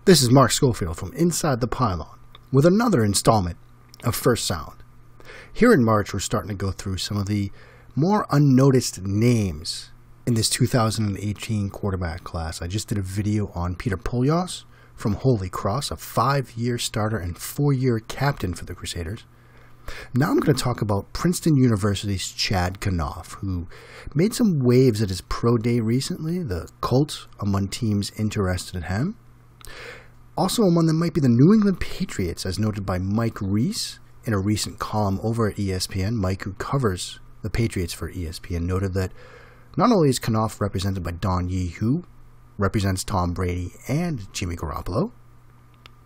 This is Mark Schofield from Inside the Pylon with another installment of First Sound. Here in March, we're starting to go through some of the more unnoticed names in this 2018 quarterback class. I just did a video on Peter Puljos from Holy Cross, a 5-year starter and 4-year captain for the Crusaders. Now I'm going to talk about Princeton University's Chad Kanoff, who made some waves at his pro day recently, the Colts among teams interested in him. Also among them might be the New England Patriots, as noted by Mike Reese in a recent column over at ESPN. Mike, who covers the Patriots for ESPN, noted that not only is Kanoff represented by Don Yee, who represents Tom Brady and Jimmy Garoppolo,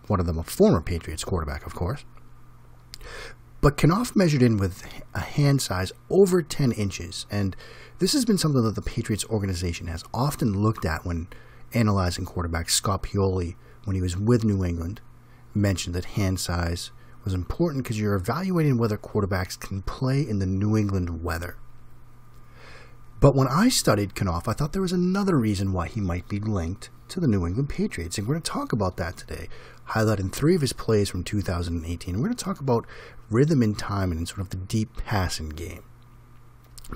one of them a former Patriots quarterback, of course, but Kanoff measured in with a hand size over 10 inches, and this has been something that the Patriots organization has often looked at when analyzing quarterbacks. Scott Pioli, when he was with New England, mentioned that hand size was important because you're evaluating whether quarterbacks can play in the New England weather. But when I studied Kanoff, I thought there was another reason why he might be linked to the New England Patriots, and we're going to talk about that today, highlighting 3 of his plays from 2018. We're going to talk about rhythm and timing and sort of the deep passing game.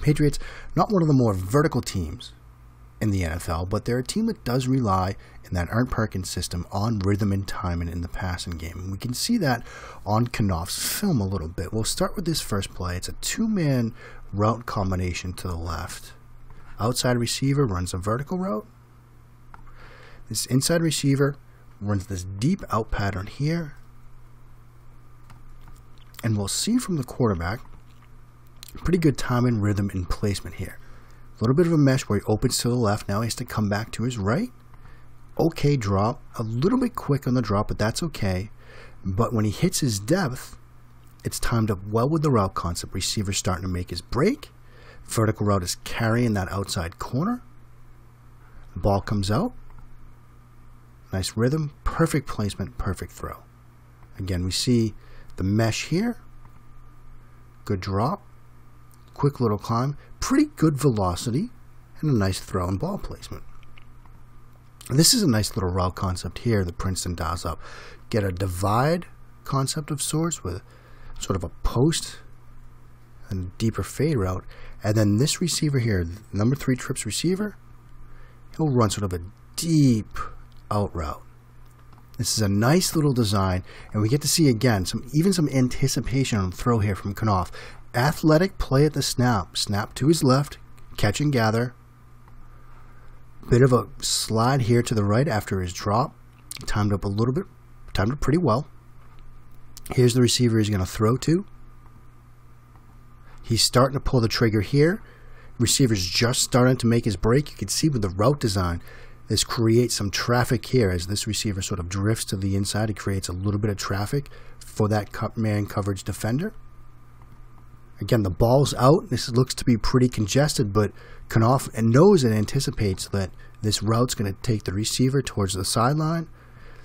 Patriots, not one of the more vertical teams in the NFL, but they're a team that does rely in that Art Perkins system on rhythm and timing in the passing game. And we can see that on Kanoff's film a little bit. We'll start with this first play. It's a 2-man route combination to the left. Outside receiver runs a vertical route. This inside receiver runs this deep out pattern here. And we'll see from the quarterback pretty good timing, rhythm, and placement here. A little bit of a mesh where he opens to the left. Now he has to come back to his right. Okay drop. A little bit quick on the drop, but that's okay. But when he hits his depth, it's timed up well with the route concept. Receiver starting to make his break. Vertical route is carrying that outside corner. The ball comes out. Nice rhythm. Perfect placement. Perfect throw. Again, we see the mesh here. Good drop. Quick little climb. Pretty good velocity. And a nice throw and ball placement. And this is a nice little route concept here that Princeton dials up. Get a divide concept of sorts with sort of a post and deeper fade route. And then this receiver here, number 3 trips receiver, he'll run sort of a deep out route. This is a nice little design, and we get to see again even some anticipation on the throw here from Kanoff. Athletic play at the snap. Snap to his left, catch and gather. Bit of a slide here to the right after his drop. Timed up a little bit, timed it pretty well. Here's the receiver he's going to throw to. He's starting to pull the trigger here. Receiver's just starting to make his break. You can see with the route design, this creates some traffic here as this receiver sort of drifts to the inside. It creates a little bit of traffic for that man coverage defender. Again, the ball's out. This looks to be pretty congested, but Kanoff knows and anticipates that this route's going to take the receiver towards the sideline.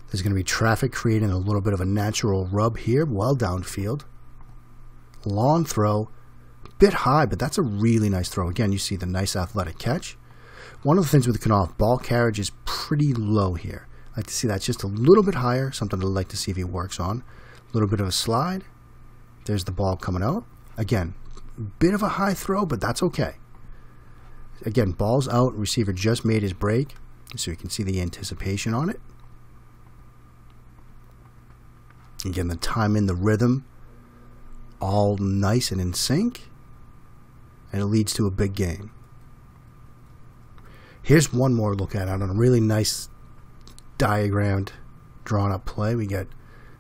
There's going to be traffic creating a little bit of a natural rub here, well downfield. Long throw. Bit high, but that's a really nice throw. Again, you see the nice athletic catch. One of the things with Kanoff, ball carriage is pretty low here. I like to see that just a little bit higher, something I'd like to see if he works on. A little bit of a slide. There's the ball coming out. Again, bit of a high throw, but that's okay. Again, ball's out. Receiver just made his break, so you can see the anticipation on it. Again, the timing, the rhythm, all nice and in sync. And it leads to a big game. Here's one more look at it on a really nice diagrammed, drawn up play. We get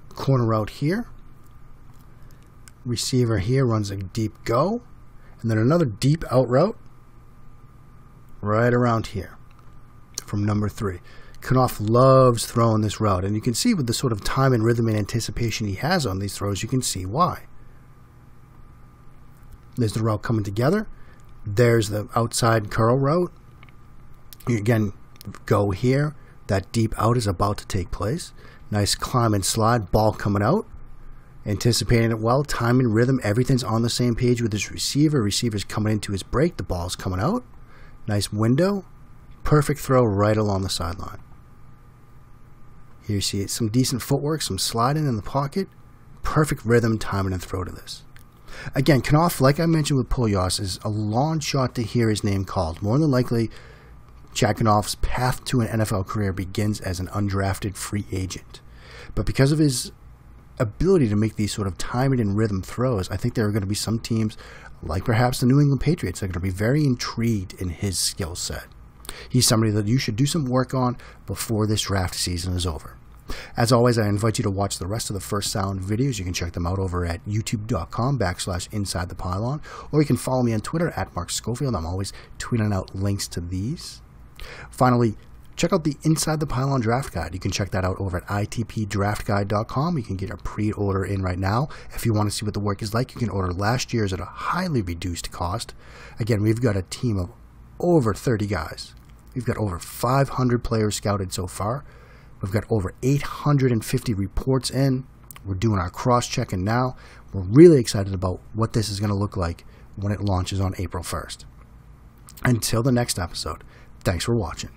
corner route here. Receiver here runs a deep go. And then another deep out route right around here from number 3. Kanoff loves throwing this route. And you can see with the sort of time and rhythm and anticipation he has on these throws, you can see why. There's the route coming together. There's the outside curl route. You again go here. That deep out is about to take place. Nice climb and slide. Ball coming out. Anticipating it well. Timing, rhythm. Everything's on the same page with his receiver. Receiver's coming into his break. The ball's coming out. Nice window. Perfect throw right along the sideline. Here you see some decent footwork, some sliding in the pocket. Perfect rhythm, timing, and throw to this. Again, Kanoff, like I mentioned with Pujols, is a long shot to hear his name called. More than likely, Chad Kanoff's path to an NFL career begins as an undrafted free agent. But because of his ability to make these sort of timing and rhythm throws, I think there are going to be some teams, like perhaps the New England Patriots, that are going to be very intrigued in his skill set. He's somebody that you should do some work on before this draft season is over. As always, I invite you to watch the rest of the First Sound videos. You can check them out over at youtube.com/InsideThePylon, or you can follow me on Twitter at Mark Schofield. I'm always tweeting out links to these. Finally, check out the Inside the Pylon Draft Guide. You can check that out over at itpdraftguide.com. You can get a pre-order in right now. If you want to see what the work is like, you can order last year's at a highly reduced cost. Again, we've got a team of over 30 guys. We've got over 500 players scouted so far. We've got over 850 reports in. We're doing our cross-checking now. We're really excited about what this is going to look like when it launches on April 1st. Until the next episode, thanks for watching.